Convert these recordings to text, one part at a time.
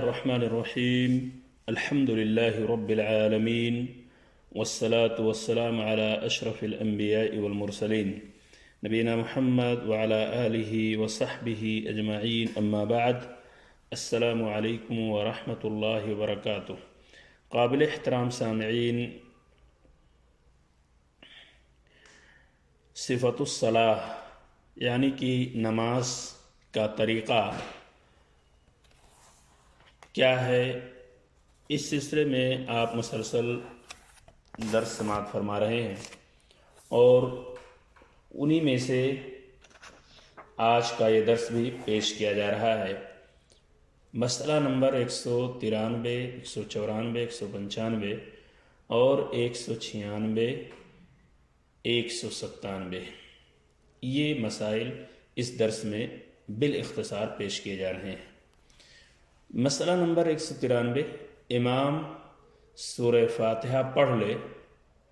الرحمن الرحيم الحمد لله رب العالمين والصلاة والسلام على أشرف الأنبياء والمرسلين نبينا محمد وعلى آله وصحبه أجمعين أما بعد السلام عليكم ورحمة الله وبركاته. قابل احترام سامعین، صفت الصلاح یعنی کہ نماز کا طریقہ کیا ہے، اس سلسلے میں آپ مسلسل درس سماعت فرما رہے ہیں اور انہی میں سے آج کا یہ درس بھی پیش کیا جا رہا ہے۔ مسئلہ نمبر 193، 194، 195 اور 196، 197 یہ مسائل اس درس میں بالاختصار پیش کیے جا رہے ہیں۔ مسئلہ نمبر 193، امام سورہ فاتحہ پڑھ لے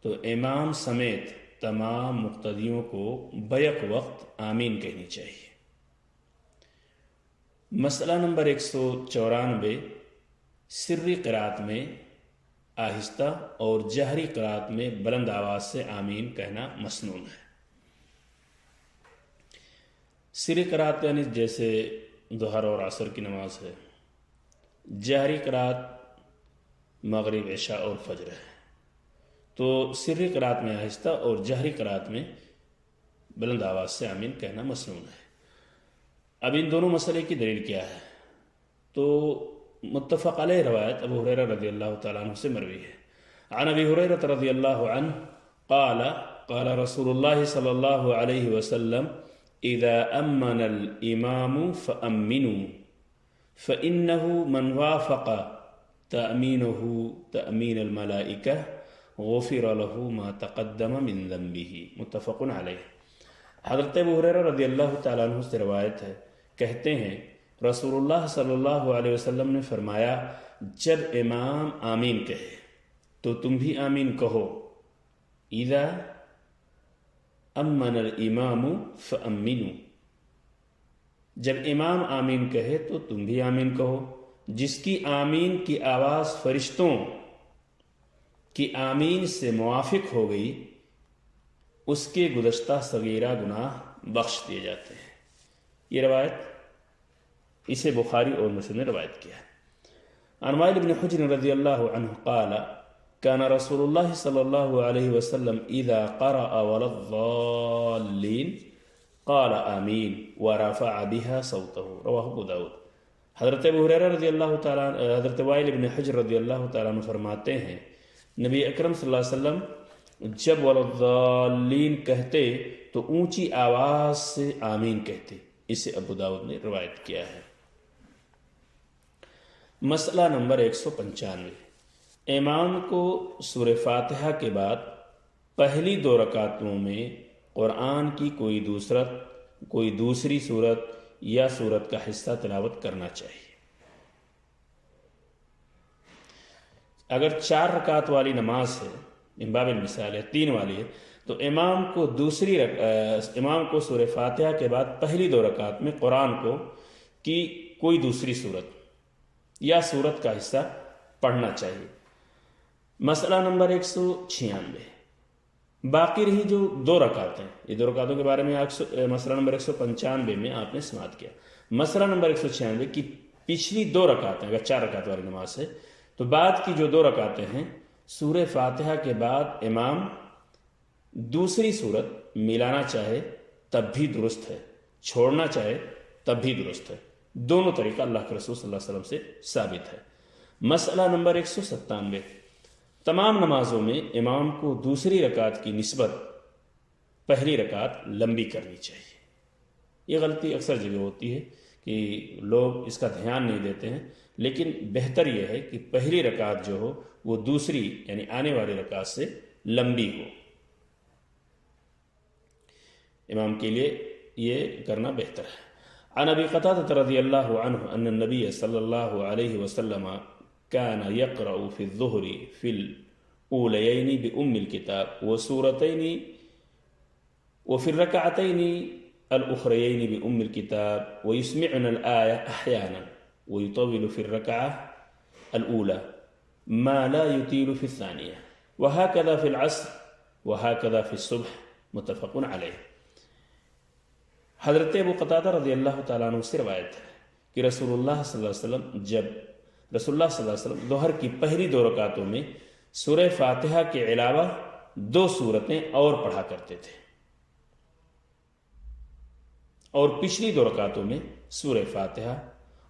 تو امام سمیت تمام مقتدیوں کو بیک وقت آمین کہنی چاہیے۔ مسئلہ نمبر 194، سری قرات میں آہستہ اور جہری قرات میں بلند آواز سے آمین کہنا مسنون ہے۔ سری قرات یعنی جیسے ظہر اور عصر کی نماز ہے، جہری قرات مغرب، عشاء اور فجر ہے، تو سری قرات میں آہستہ اور جہری قرات میں بلند آواز سے آمین کہنا مسنون ہے۔ اب ان دونوں مسئلے کی دلیل کیا ہے؟ تو متفق علیہ روایت ابو ہریرہ رضی اللہ تعالیٰ عنہ سے مروی ہے۔ عن ابی ہریرہ رضی اللہ عنہ قال قال رسول اللہ صلی اللہ علیہ وسلم اذا امن الامام فامنوا فإنه من وافق تأمينه تأمين الملائكة غفر له ما تقدم من ذنبه متفق علیہ۔ حضرت ابو ہریرہ رضی اللہ تعالیٰ عنہ سے روایت ہے، کہتے ہیں رسول اللہ صلی اللہ علیہ وسلم نے فرمایا، جب امام آمین کہے تو تم بھی آمین کہو۔ اذا امن الامام فامنوا، جب امام آمین کہے تو تم بھی آمین کہو۔ جس کی آمین کی آواز فرشتوں کی آمین سے موافق ہو گئی، اس کے گزشتہ صغیرہ گناہ بخش دیے جاتے ہیں۔ یہ روایت اسے بخاری اور مسلم نے روایت کیا ہے۔ عن وائل بن حجر رضی اللہ عنہ قال كان رسول اللہ صلی اللہ علیہ وسلم اذا قرأ ولا الضالین قال آمین ورفع بها صوته رواہ ابو داود۔ حضرت ابو ہریرہ رضی اللہ تعالیٰ حضرت وائل بن حجر رضی اللہ تعالیٰ عنہ فرماتے ہیں، نبی اکرم صلی اللہ علیہ وسلم جب ولضالین کہتے تو اونچی آواز سے آمین کہتے۔ اسے ابو داود نے روایت کیا ہے۔ مسئلہ نمبر 195، امام کو سورہ فاتحہ کے بعد پہلی 2 رکعتوں میں قرآن کی کوئی دوسری صورت یا صورت کا حصہ تلاوت کرنا چاہیے۔ اگر 4 رکعت والی نماز ہے، من باب المثال ہے، 3 والی ہے، تو امام کو سورہ فاتحہ کے بعد پہلی 2 رکعت میں قرآن کی کوئی دوسری صورت یا صورت کا حصہ پڑھنا چاہیے۔ مسئلہ نمبر 196، باقی رہی جو 2 رکعتیں، یہ 2 رکعتوں کے بارے میں مسئلہ نمبر 195 میں آپ نے سماعت کیا۔ مسئلہ نمبر 196 کی پچھلی 2 رکعتیں، اگر 4 رکعت والی نماز ہے تو بعد کی جو 2 رکعتیں ہیں، سورہ فاتحہ کے بعد امام دوسری صورت ملانا چاہے تب بھی درست ہے، چھوڑنا چاہے تب بھی درست ہے۔ دونوں طریقہ اللہ کے رسول صلی اللہ علیہ وسلم سے ثابت ہے۔ مسئلہ نمبر 197، تمام نمازوں میں امام کو دوسری رکعت کی نسبت پہلی رکعت لمبی کرنی چاہیے۔ یہ غلطی اکثر جگہ ہوتی ہے کہ لوگ اس کا دھیان نہیں دیتے ہیں، لیکن بہتر یہ ہے کہ پہلی رکعت جو ہو وہ دوسری یعنی آنے والی رکعت سے لمبی ہو۔ امام کے لیے یہ کرنا بہتر ہے۔ عن ابی قتادہ رضی اللہ عنہ ان النبی صلی اللہ علیہ وسلم كان يقرأ في الظهر في الأوليين بأم الكتاب وسورتين وفي الركعتين الأخريين بأم الكتاب ويسمعنا الآية أحيانا ويطول في الركعة الأولى ما لا يطيل في الثانية وهكذا في العصر وهكذا في الصبح متفق علیہ۔ حضرت ابو قتادہ رضی اللہ تعالیٰ عنہ سے روایت ہے کہ رسول اللہ صلی اللہ علیہ وسلم ظہر کی پہلی 2 رکعتوں میں سورہ فاتحہ کے علاوہ 2 سورتیں اور پڑھا کرتے تھے، اور پچھلی 2 رکعتوں میں سورہ فاتحہ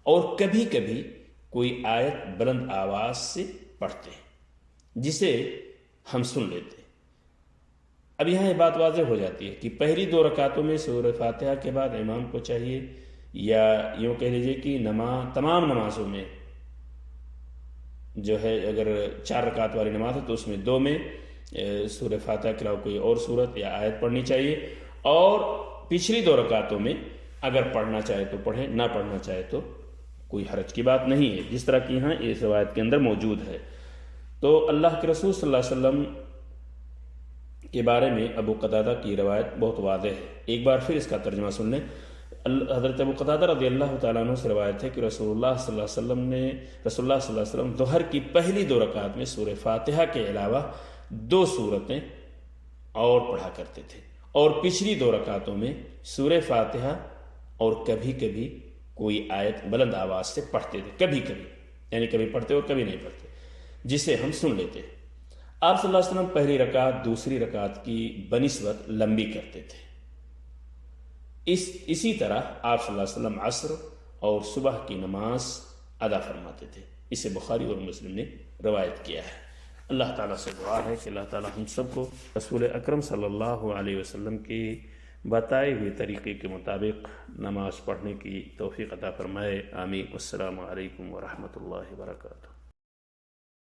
اور کبھی کبھی کوئی آیت بلند آواز سے پڑھتے جسے ہم سن لیتے۔ اب یہاں یہ بات واضح ہو جاتی ہے کہ پہلی 2 رکعتوں میں سورہ فاتحہ کے بعد امام کو چاہیے، یا یوں کہہ لیجیے کہ تمام نمازوں میں جو ہے اگر 4 رکعت والی نماز ہے تو اس میں 2 میں سورہ فاتحہ کے علاوہ کوئی اور سورت یا آیت پڑھنی چاہیے، اور پچھلی 2 رکعتوں میں اگر پڑھنا چاہے تو پڑھیں، نہ پڑھنا چاہے تو کوئی حرج کی بات نہیں ہے، جس طرح کہ یہاں اس روایت کے اندر موجود ہے۔ تو اللہ کے رسول صلی اللہ علیہ وسلم کے بارے میں ابو قتادہ کی روایت بہت واضح ہے۔ ایک بار پھر اس کا ترجمہ سن لیں۔ حضرت ابو قتادہ رضی اللہ تعالیٰ عنہ سے روایت ہے کہ رسول اللہ صلی اللہ علیہ وسلم ظہر کی پہلی 2 رکعت میں سورہ فاتحہ کے علاوہ 2 سورتیں اور پڑھا کرتے تھے، اور پچھلی 2 رکعتوں میں سورہ فاتحہ اور کبھی کبھی کوئی آیت بلند آواز سے پڑھتے تھے، کبھی کبھی، یعنی کبھی پڑھتے اور کبھی نہیں پڑھتے، جسے ہم سن لیتے۔ آپ صلی اللہ علیہ وسلم پہلی رکعت دوسری رکعت کی بنسبت لمبی کرتے تھے۔ اسی طرح آپ صلی اللہ علیہ وسلم عصر اور صبح کی نماز ادا فرماتے تھے۔ اسے بخاری اور مسلم نے روایت کیا ہے۔ اللہ تعالیٰ سے دعا ہے کہ اللہ تعالیٰ ہم سب کو رسول اکرم صلی اللہ علیہ وسلم کی بتائے ہوئے طریقے کے مطابق نماز پڑھنے کی توفیق عطا فرمائے۔ آمین۔ السلام علیکم ورحمۃ اللہ وبرکاتہ۔